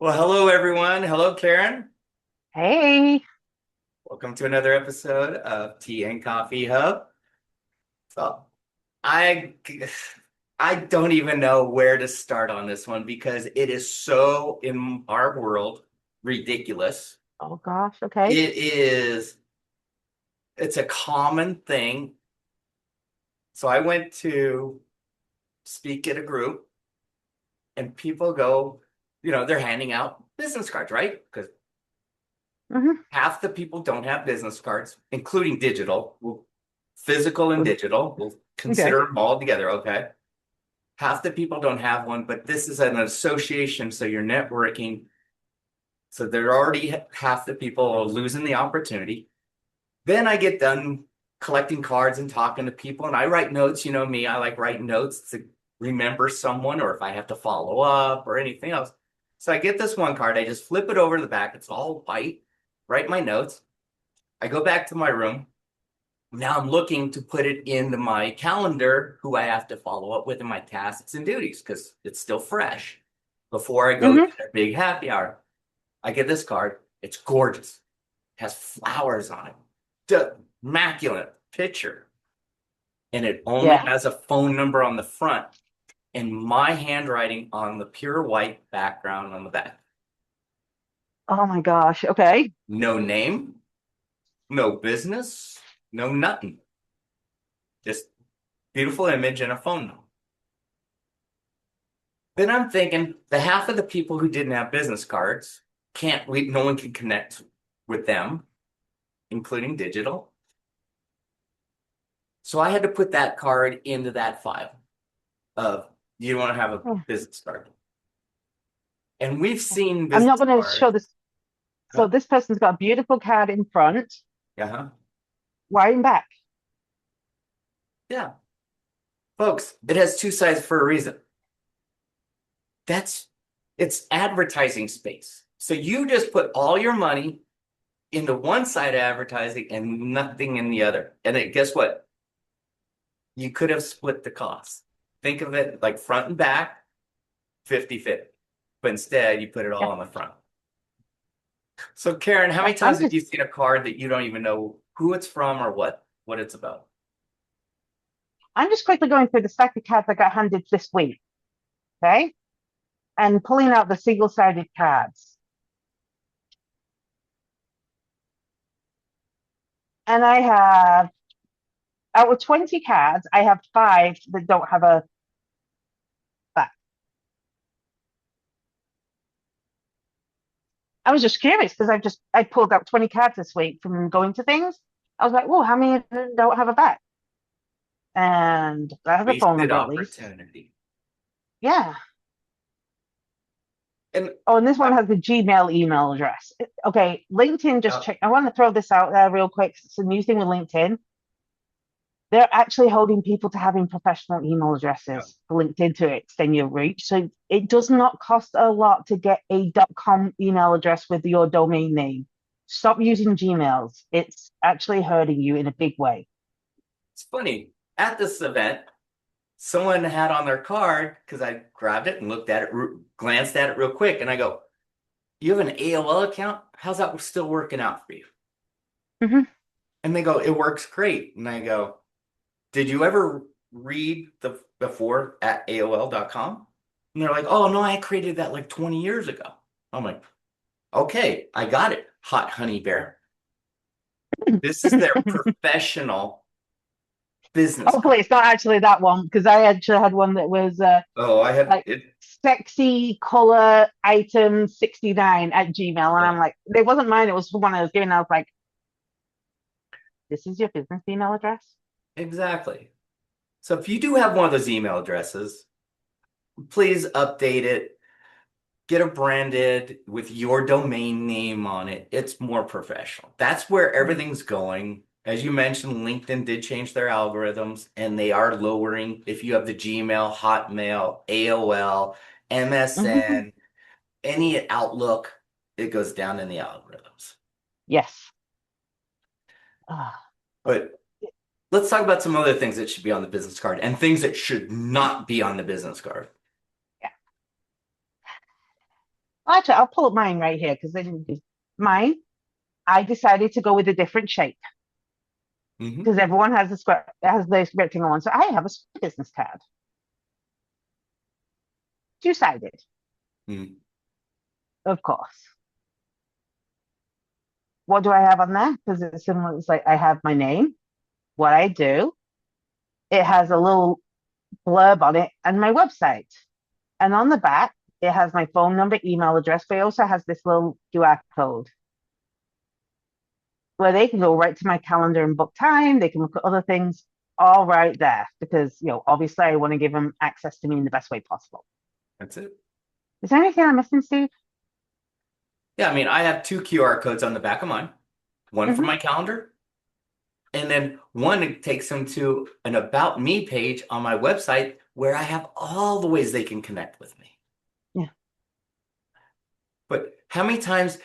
Well, hello everyone. Hello, Karen. Hey. Welcome to another episode of Tea and Coffee Hub. So I I don't even know where to start on this one because it is so in our world ridiculous. Oh gosh, okay. It is it's a common thing. So I went to speak at a group and people go, they're handing out business cards, right? Because Hmm. half the people don't have business cards, including digital. Well, physical and digital. We'll Okay. consider them all together, okay? Half the people don't have one, but this is an association, so you're networking. So they're already half the people are losing the opportunity. Then I get done collecting cards and talking to people, and I write notes. You know me, I like writing notes to remember someone or if I have to follow up or anything else. So I get this one card, I just flip it over to the back. It's all white, write my notes. I go back to my room. Now I'm looking to put it into my calendar, who I have to follow up with in my tasks and duties because it's still fresh before I go to Hmm. their big happy hour. I get this card. It's gorgeous. It has flowers on it. Immaculate picture. And it only Yeah. has a phone number on the front and my handwriting on the pure white background on the back. Oh my gosh. Okay. No name, no business, no nothing. Just beautiful image and a phone number. Then I'm thinking the half of the people who didn't have business cards no one can connect with them, including digital. So I had to put that card into that file of you want to have a Oh, business card. And we've seen I'm not business going to cards. show this. So Huh? this person's got a beautiful card in front, Uh-huh. white and back. Yeah. Folks, it has two sides for a reason. That's it's advertising space. So you just put all your money into one side of advertising and nothing in the other. And guess what? You could have split the cost. Think of it like front and back, 50-50. But instead, you put it Yeah. all on the front. So, Karen, how Yeah. many times have you seen a card that you don't even know who it's from or what it's about? I'm just quickly going through the stack of cards I got handed this week. Okay. And pulling out the single-sided cards. And I have out of 20 cards, I have five that don't have a back. I was just curious because I pulled out 20 cards this week from going to things. I was like, "Whoa, how many of them don't have a back?" And I have a phone Wasted number at least. opportunity. Yeah. And Oh, and this uh, one has the Gmail email address. Okay, LinkedIn just uh, checked. I want to throw this out there real quick. It's a new thing with LinkedIn. They're actually holding people to having professional email uh, addresses for LinkedIn to extend your reach. So it does not cost a lot to get a .com email address with your domain name. Stop using Gmails. It's actually hurting you in a big way. it's funny. At this event, someone had on their card because I grabbed it and looked at it, glanced at it real quick, and I go, "You have an AOL account? How's that still working out for you?" Hmm. And they go, "It works great." And I go, "Did you ever read the before at AOL.com?" And they're like, "Oh no, I created that like 20 years ago." I'm like, "Okay, I got it, hot honey bear. This is their professional business Hopefully, card." it's not actually that one because I actually had one that was Oh, I had like it. sexy color item 69 at Gmail. And uh, I'm like, it wasn't mine, it was the one I was given. I was like, this is your business email address? exactly. So if you do have one of those email addresses, please update it. Get it branded with your domain name on it. It's more professional. That's where Mm. everything's going. As you mentioned, LinkedIn did change their algorithms and they are lowering if you have the Gmail, Hotmail, AOL, Mhm. MSN, any Outlook, it goes down in the algorithms. Yes. Ah, But let's talk about some other things that should be on the business card and things that should not be on the business card. yeah. Actually, I'll pull up mine right here because they didn't do mine. I decided to go with a different shape Hmm. because everyone has a square has this rectangle one. So I have a square business card, two-sided, Mm. of course. What do I have on there? Because it's similar. It's like I have my name, what I do. It has a little blurb on it and my website. And on the back, it has my phone number, email address, but it also has this little QR code where they can go right to my calendar and book time. They can look at other things all right there because, obviously I want to give them access to me in the best way possible. That's it. Is there anything I'm missing, Steve? Yeah, I mean, I have two QR codes on the back of mine, one for Hmm. my calendar, and then one it takes them to an About Me page on my website where I have all the ways they can connect with me. Yeah. But how many times,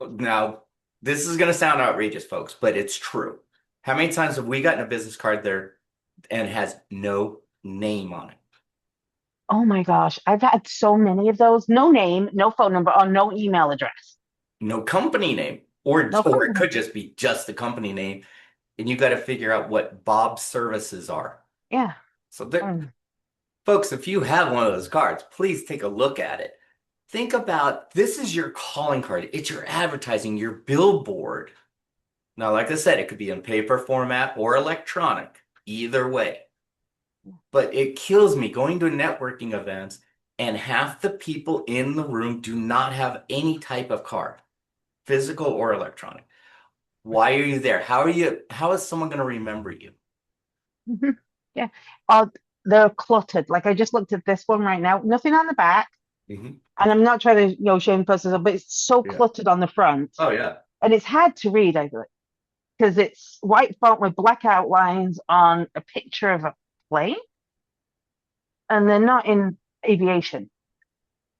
now, this is going to sound outrageous, folks, but it's true. How many times have we gotten a business card there and has no name on it? Oh my gosh, I've had so many of those. No name, no phone number, or no email address. No company name. Or, No or it company. could just be just the company name, and you got to figure out what Bob's services are. Yeah. So there, Mm. folks, if you have one of those cards, please take a look at it. Think about this is your calling card. It's your advertising, your billboard. Now, like I said, it could be in paper format or electronic, either way. But it kills me going to networking events and half the people in the room do not have any type of card, physical or electronic. Why are you there? How is someone going to remember you? Mhm. Yeah. Oh, they're cluttered. Like I just looked at this one right now. Nothing on the back. Hmm. And I'm not trying to, shame persons, but it's so Yeah. cluttered on the front. Oh, yeah. And it's hard to read, I think, because it's white font with black outlines on a picture of a plane, and they're not in aviation.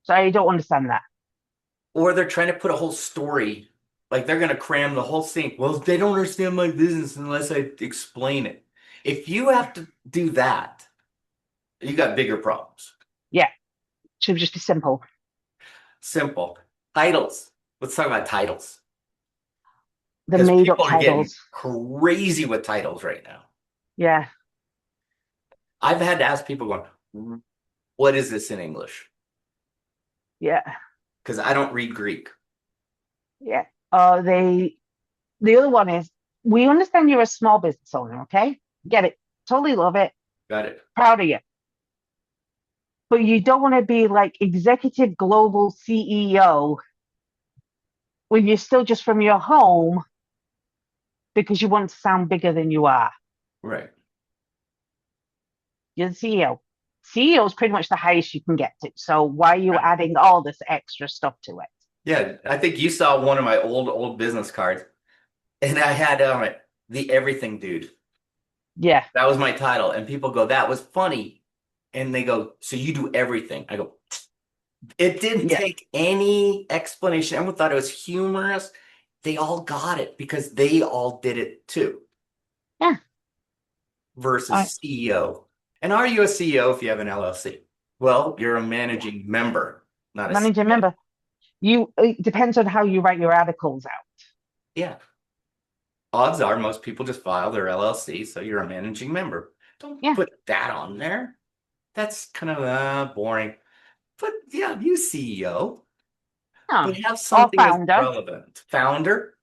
So I don't understand that. Or they're trying to put a whole story, like they're going to cram the whole thing. Well, they don't understand my business unless I explain it. If you have to do that, you got bigger problems. Yeah, should just be simple. Simple. Titles. Let's talk about titles The because made up people are getting titles. crazy with titles right now. Yeah, I've had to ask people going, what is this in English? yeah, Because I don't read Greek. yeah. The other one is we understand you're a small business owner, okay? Get it. Totally love it. Got it. Proud of you. But you don't want to be like executive global CEO when you're still just from your home because you want to sound bigger than you are. Right. You're the CEO. CEO is pretty much the highest you can get to. So why are you Right. adding all this extra stuff to it? Yeah, I think you saw one of my old business cards, and I had on it the everything dude. Yeah, That was my title. And people go, that was funny. And they go, so you do everything. I go, it didn't yeah, take any explanation. Everyone thought it was humorous. They all got it because they all did it too, yeah. versus I CEO. And are you a CEO if you have an LLC? Well, you're a managing member, not a managing CEO. member. It depends on how you write your articles out. Yeah. Odds are most people just file their LLC, so you're a managing member. Don't Yeah. put that on there. That's kind of boring. But yeah, you CEO. Huh. But have Or something that's founder. relevant. Founder.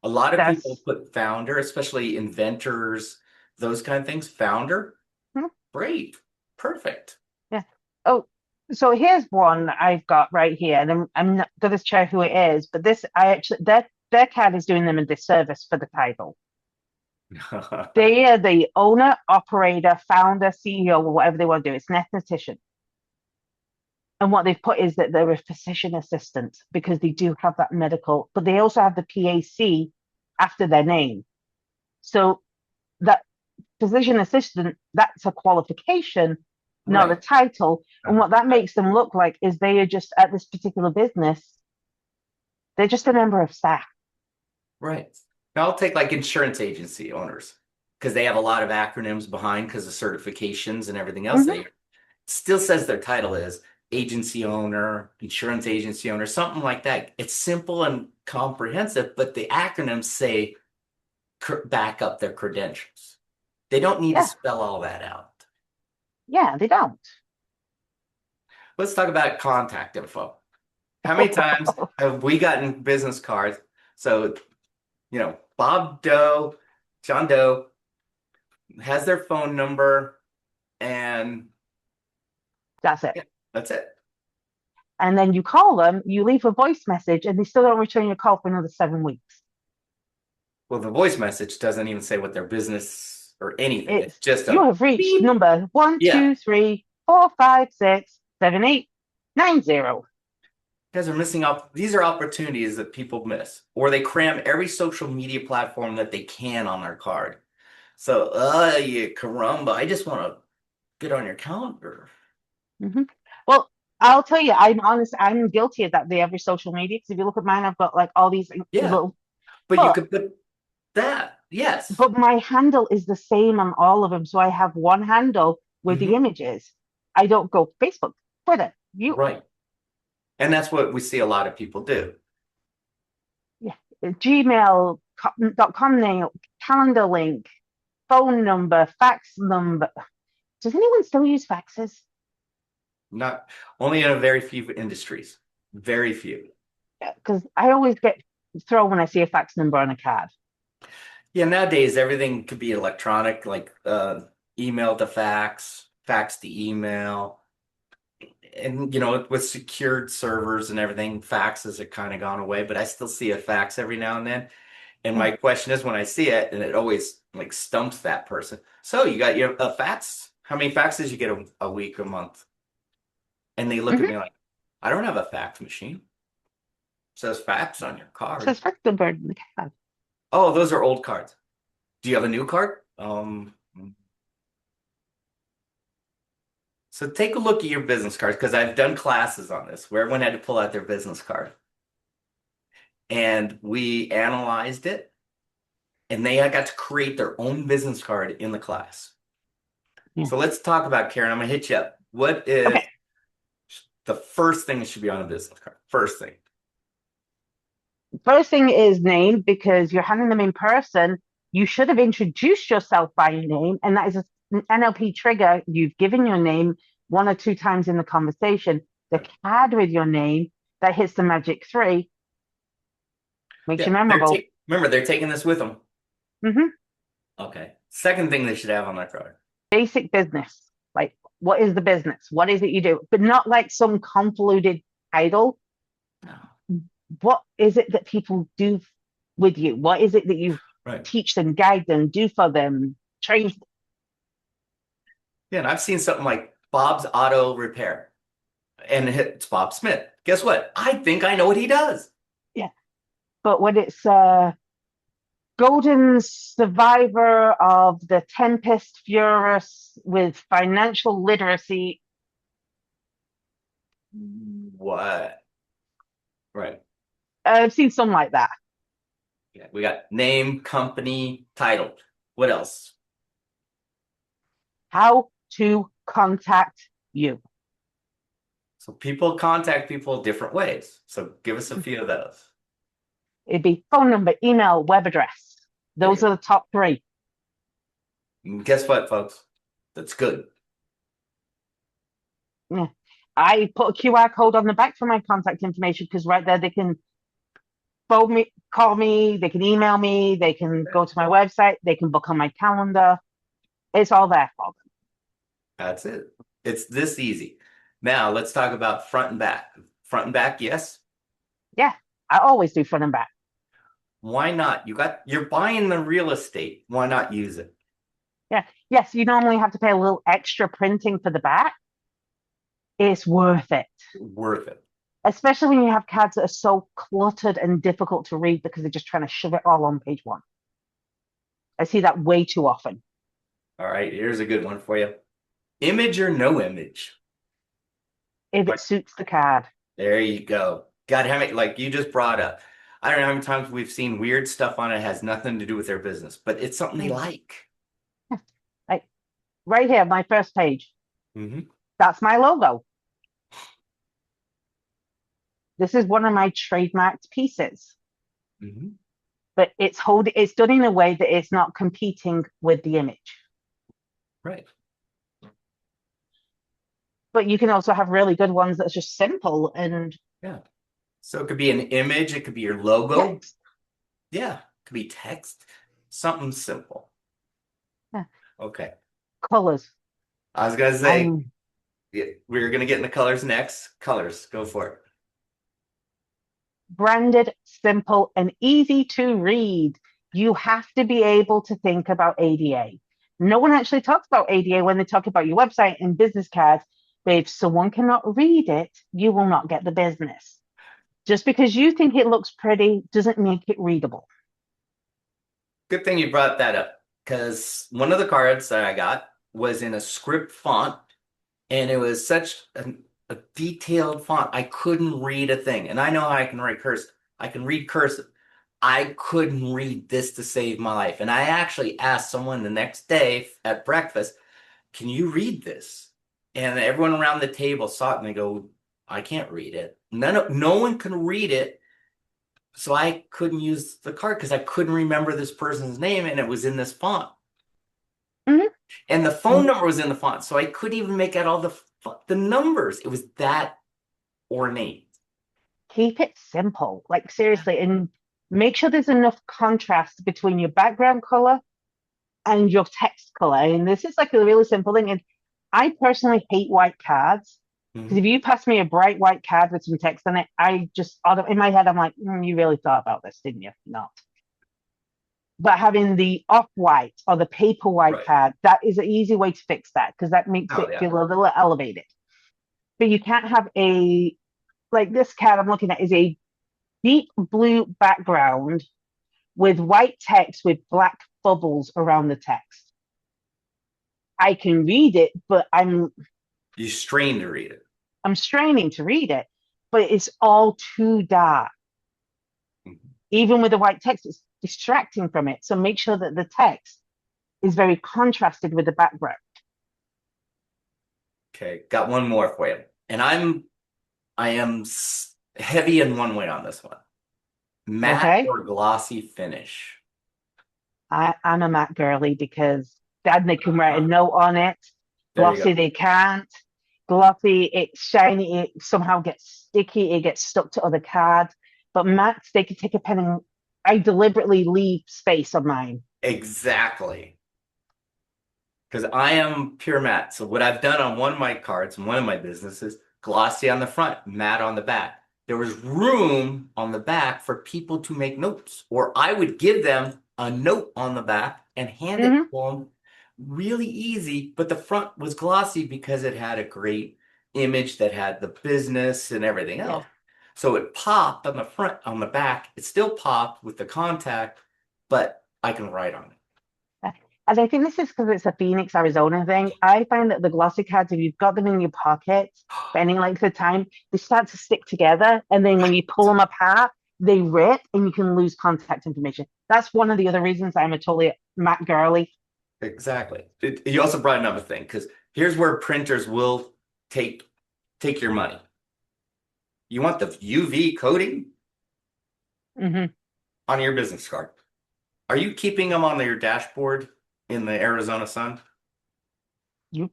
A lot of people That's put founder, especially inventors, those kind of things. Founder. hmm, Great. Perfect. yeah. Oh, so here's one I've got right here, and I'm not going to share who it is, but this I actually their card is doing them a disservice for the title. They are the owner, operator, founder, CEO, or whatever they want to do. It's an esthetician. And what they've put is that they're a physician assistant because they do have that medical, but they also have the PAC after their name. So that physician assistant, that's a qualification, not a Right. title. And what that makes them look like is they are just at this particular business, they're just a member of staff. Right. Now I'll take like insurance agency owners because they have a lot of acronyms behind because of certifications and everything else. Hmm. They still says their title is agency owner, insurance agency owner, something like that. It's simple and comprehensive, but the acronyms say back up their credentials. They don't need to Yeah, spell all that out. yeah, they don't. Let's talk about contact info. How many times have we gotten business cards? So, Bob Doe, John Doe has their phone number, and That's it. yeah, that's it. And then you call them, you leave a voice message, and they still don't return your call for another 7 weeks. Well, the voice message doesn't even say what their business or anything. It's It's just you a have reached beep. number one, Yeah. two, three, 4, 5, 6, 7, 8, 9, 0. Guys are missing out. These are opportunities that people miss, or they cram every social media platform that they can on their card. So, you caramba, I just want to get on your calendar. Hmm. Well, I'll tell you, I'm honest, I'm guilty of that. The every social media. Because if you look at mine, I've got like all these Yeah, little, but you but could put that. Yes. but my handle is the same on all of them. So I have one handle with the Hmm. images. I don't go Facebook, Twitter, you, Right. And that's what we see a lot of people do. yeah, gmail.com name, calendar link, phone number, fax number. Does anyone still use faxes? Not only in a very few industries, very few. Because I always get thrown when I see a fax number on a card. Yeah, nowadays everything could be electronic, like email to fax, fax to email. And with secured servers and everything, faxes have kind of gone away, but I still see a fax every now and then. And Yeah. my question is when I see it, and it always like stumps that person. So you got your fax? How many faxes you get a week, a month? And they look at Mm-hmm. me like, I don't have a fax machine. It says fax on your It card. says fax number on the card. Oh, those are old cards. Do you have a new card? So take a look at your business cards because I've done classes on this where everyone had to pull out their business card. And we analyzed it, and they got to create their own business card in the class. Yeah. So let's talk about, Karen. I'm gonna hit you up. What is Okay. the first thing that should be on a business card? First thing. First thing is name because you're handing them in person. You should have introduced yourself by name, and that is an NLP trigger. You've given your name 1 or 2 times in the conversation. The card with your name that hits the magic 3 makes you Yeah, memorable. remember they're taking this with them. Hmm. Okay. Second thing they should have on their card. Basic business. Like, what is the business? What is it you do? But not like some convoluted title. No. What is it that people do with you? What is it that you Right. teach them, guide them, do for them, train? Yeah, and I've seen something like Bob's Auto Repair, and it's Bob Smith. Guess what? I think I know what he does. Yeah. But when it's golden survivor of the Tempest Furious with financial literacy, What? Right. I've seen some like that. Yeah, we got name, company, title. What else? How to contact you. So people contact people different ways. So give us a few of those. It'd be phone number, email, web address. There you Those go. are the top 3. And guess what, folks? That's good. Yeah. I put a QR code on the back for my contact information because right there they can phone me, call me, they can email me, they can go to my website, they can book on my calendar. It's all there for them. That's it. It's this easy. Now let's talk about front and back. Front and back, yes. Yeah, I always do front and back. Why not? You're buying the real estate. Why not use it? Yeah, yes, you normally have to pay a little extra printing for the back. It's worth it, Worth it. especially when you have cards that are so cluttered and difficult to read because they're just trying to shove it all on page 1. I see that way too often. All right, here's a good one for you. Image or no image? If it Like, suits the card. there you go. God, how many, like you just brought up. I don't know how many times we've seen weird stuff on it has nothing to do with their business, but it's something they Mm. like. Like right here, my first page. Hmm. That's my logo. This is one of my trademarked pieces, Mhm. but it's done in a way that it's not competing with the image. Right. But you can also have really good ones that's just simple and Yeah. So it could be an image, it could be your logo. text. Yeah. It could be text, something simple. Yeah. Okay. Colors. I was gonna say I'm yeah, we're gonna get into colors next. Colors, go for it. branded, simple, and easy to read. You have to be able to think about ADA. No one actually talks about ADA when they talk about your website and business cards, but if someone cannot read it, you will not get the business. Just because you think it looks pretty doesn't make it readable. Good thing you brought that up because one of the cards that I got was in a script font and it was such a detailed font. I couldn't read a thing. And I know how I can write cursive. I can read cursive. I couldn't read this to save my life. And I actually asked someone the next day at breakfast, can you read this? And everyone around the table saw it and they go, I can't read it. No one can read it. So I couldn't use the card because I couldn't remember this person's name and it was in this font. And the phone Mhm. number was in the font. So I couldn't even make out all the numbers. It was that ornate. Keep it simple, like seriously, and make sure there's enough contrast between your background color and your text color. And this is like a really simple thing. And I personally hate white cards because Mhm. if you pass me a bright white card with some text on it, in my head, I'm like, you really thought about this, didn't you? Not. But having the off white or the paper white Right. card, that is an easy way to fix that because that makes Oh, it yeah. feel a little elevated. But you can't have like this card I'm looking at is a deep blue background with white text with black bubbles around the text. I can read it, but You strain to read it. I'm straining to read it, but it's all too dark. Mhm. Even with the white text, it's distracting from it. So make sure that the text is very contrasted with the background. Okay. Got one more for you. And I am heavy in one way on this one. Matte Okay. or glossy finish. I'm a matte girly because dad they can write a Uh-huh. note on it. There you Glossy go. they can't. Glossy, it's shiny, it somehow gets sticky, it gets stuck to other cards. But matte, they can take a pen and I deliberately leave space on mine. Exactly. Because I am pure matte. So what I've done on one of my cards, one of my businesses, glossy on the front, matte on the back. There was room on the back for people to make notes, or I would give them a note on the back and hand it Hmm. to them really easy. But the front was glossy because it had a great image that had the business and everything Yeah. else. So it popped on the front, on the back. It still popped with the contact, but I can write on it. And I think this is because it's a Phoenix, Arizona thing. I find that the glossy cards, if you've got them in your pocket for any length of time, they start to stick together. And then when you pull them apart, they rip and you can lose contact information. That's one of the other reasons I'm a totally matte girly. Exactly. You also brought another thing because here's where printers will take take your money. You want the UV coating Hmm. on your business card. Are you keeping them on your dashboard in the Arizona sun? You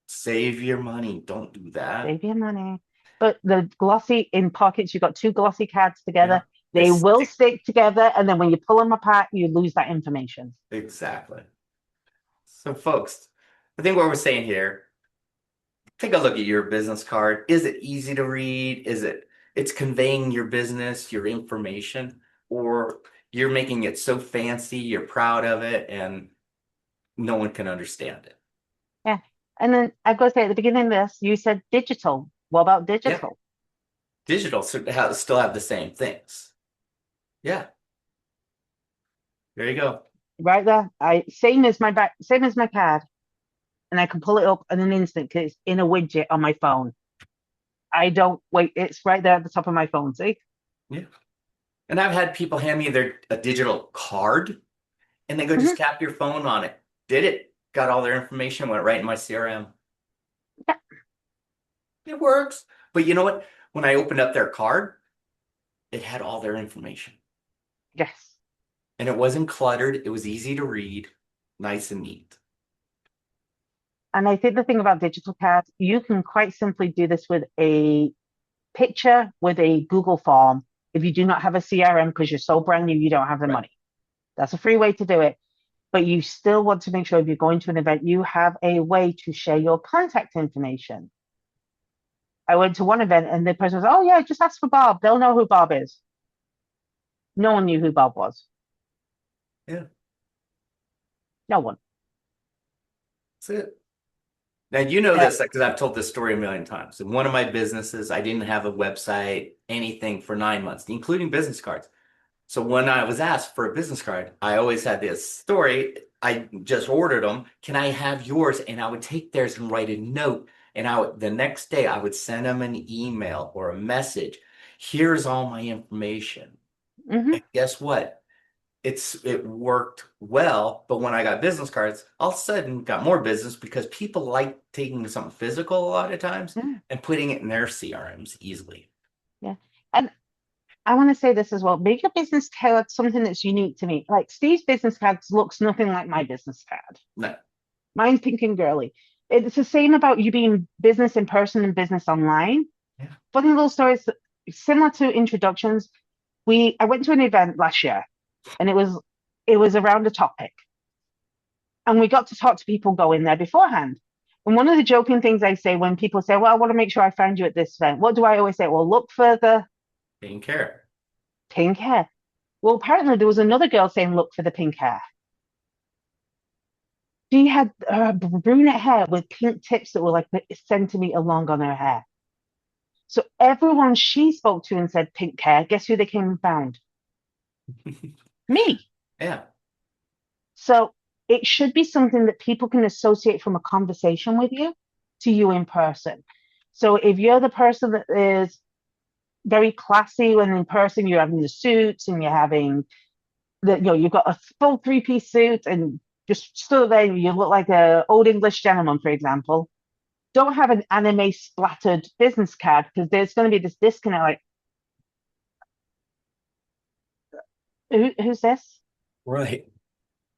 Save your money. Don't do that. save your money. But the glossy in pockets, you've got two glossy cards Yeah. together. They They will stick. stick together. And then when you pull them apart, you lose that information. Exactly. So, folks, I think what we're saying here, take a look at your business card. Is it easy to read? It's conveying your business, your information, or you're making it so fancy, you're proud of it, and no one can understand it. Yeah. And then I've got to say at the beginning of this, you said digital. What about Yeah, digital? digital still have the same things. Yeah, there you go. Right there. Same as my card. And I can pull it up in an instant because it's in a widget on my phone. I don't wait, it's right there at the top of my phone. See? Yeah. And I've had people hand me a digital card and they go just Hmm. tap your phone on it. Did it. Got all their information, went right in my CRM. Yeah. It works. But you know what? when I opened up their card, it had all their information. Yes. And it wasn't cluttered. It was easy to read, nice and neat. And I think the thing about digital cards, you can quite simply do this with a picture with a Google form if you do not have a CRM because you're so brand new, you don't have the Right. money. That's a free way to do it. But you still want to make sure if you're going to an event, you have a way to share your contact information. I went to one event and the person was, oh, yeah, just ask for Bob. They'll know who Bob is. No one knew who Bob was. Yeah, No one. that's it. Now, you know Uh, this because I've told this story a million times. In one of my businesses, I didn't have a website, anything for 9 months, including business cards. So when I was asked for a business card, I always had this story. I just ordered them. Can I have yours? And I would take theirs and write a note. And the next day I would send them an email or a message. Here's all my information. mhm. And guess what? It worked well, but when I got business cards, all of a sudden got more business because people like taking something physical a lot of times Yeah, and putting it in their CRMs easily. yeah. And I want to say this as well. Make your business card something that's unique to me. Like Steve's business card looks nothing like my business card. No, Mine's pink and girly. It's the same about you being business in person and business online. yeah, Funny little stories, similar to introductions. I went to an event last year, and it was around a topic, and we got to talk to people going there beforehand. And one of the joking things I say when people say, "Well, I want to make sure I find you at this event," what do I always say? Well, look for the taking care. pink hair. Well, apparently there was another girl saying, "Look for the pink hair." She had brunette hair with pink tips that were like a centimeter long on her hair. So everyone she spoke to and said pink hair, guess who they came and found? Me. Yeah. So it should be something that people can associate from a conversation with you to you in person. So if you're the person that is very classy when in person you're having the suits and you're having you've got a full three-piece suit and just stood there and you look like a old English gentleman, for example. Don't have an anime splattered business card because there's going to be this disconnect. Like, who's this? Right.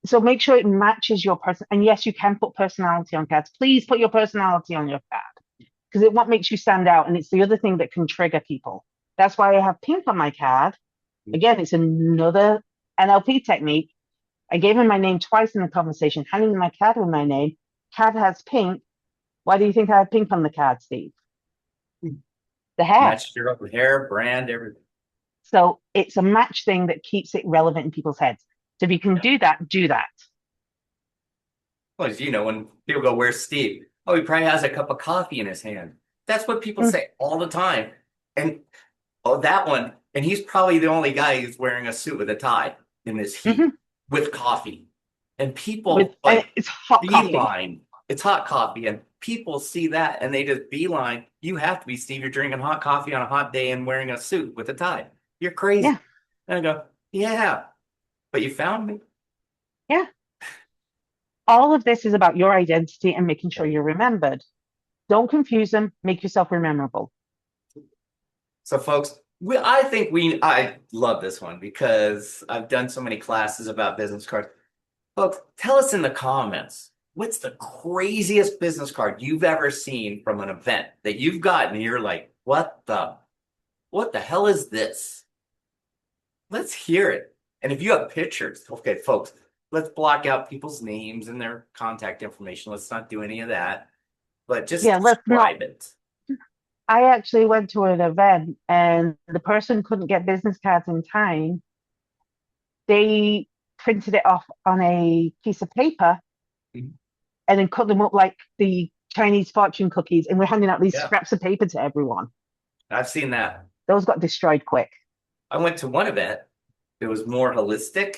So make sure it matches your person. And yes, you can put personality on cards. Please put your personality on your card because it what makes you stand out. And it's the other thing that can trigger people. That's why I have pink on my card. Again, it's another NLP technique. I gave him my name twice in the conversation, handing him my card with my name. Card has pink. Why do you think I have pink on the card, Steve? The hair. Matched your hair, brand, everything. So it's a match thing that keeps it relevant in people's heads. So if you can Yeah. do that, do that. Well, as you know, when people go, "Where's Steve?" Oh, he probably has a cup of coffee in his hand. That's what people Mm, say all the time. And oh, that one. And he's probably the only guy who's wearing a suit with a tie in this mhm. heat with coffee. And With people and like it's hot coffee. beeline. It's hot coffee. And people see that and they just beeline. You have to be Steve. You're drinking hot coffee on a hot day and wearing a suit with a tie. You're Yeah, crazy. And I go, yeah, but you found me. yeah. All of this is about your identity and making Yeah. sure you're remembered. Don't confuse them. Make yourself rememberable. So, folks, I love this one because I've done so many classes about business cards. Folks, tell us in the comments what's the craziest business card you've ever seen from an event that you've gotten and you're like, what the hell is this? Let's hear it. And if you have pictures, okay, folks, let's block out people's names and their contact information. Let's not do any of that, but just Yeah, let's not. describe it. I actually went to an event and the person couldn't get business cards in time. They printed it off on a piece of paper Mhm. and then cut them up like the Chinese fortune cookies. And we're handing out these Yeah, scraps of paper to everyone. I've seen that. Those got destroyed quick. I went to one event. It was more holistic.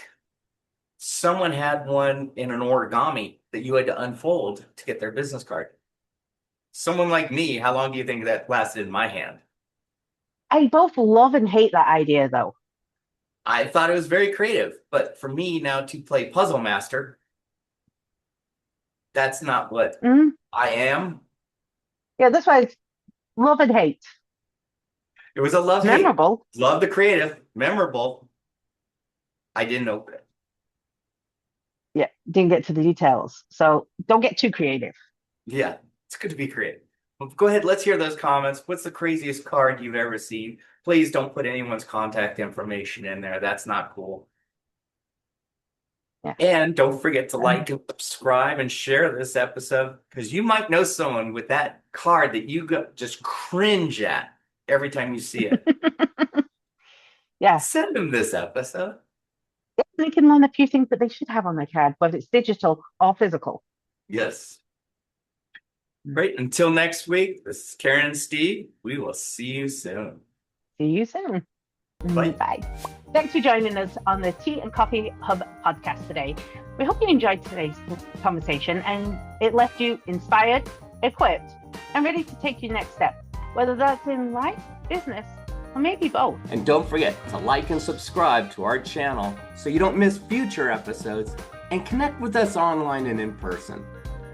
Someone had one in an origami that you had to unfold to get their business card. Someone like me, how long do you think that lasted in my hand? I both love and hate that idea, though. I thought it was very creative, but for me now to play Puzzle Master, that's not what Mm, I am. yeah, that's why it's love and hate. It was a love hate. Memorable. Love the creative, memorable. I didn't open it. Yeah, didn't get to the details. So don't get too creative. Yeah, it's good to be creative. Well, go ahead, let's hear those comments. What's the craziest card you've ever seen? Please don't put anyone's contact information in there. That's not cool. Yeah. And don't forget to like and subscribe and share this episode because you might know someone with that card that you just cringe at every time you see it. Yeah. Send them this episode. They can learn a few things that they should have on their card, whether it's digital or physical. Yes. Great. Until next week, this is Karen and Steve. We will see you soon. See you soon. Bye. Bye. Thanks for joining us on the Tea and Coffee Hub podcast today. We hope you enjoyed today's conversation and it left you inspired, equipped, and ready to take your next step, whether that's in life, business, or maybe both. And don't forget to like and subscribe to our channel so you don't miss future episodes and connect with us online and in person.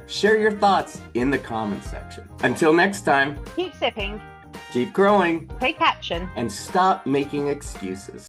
Share your thoughts in the comments section. Until next time, Keep sipping, keep growing, take action, and stop making excuses.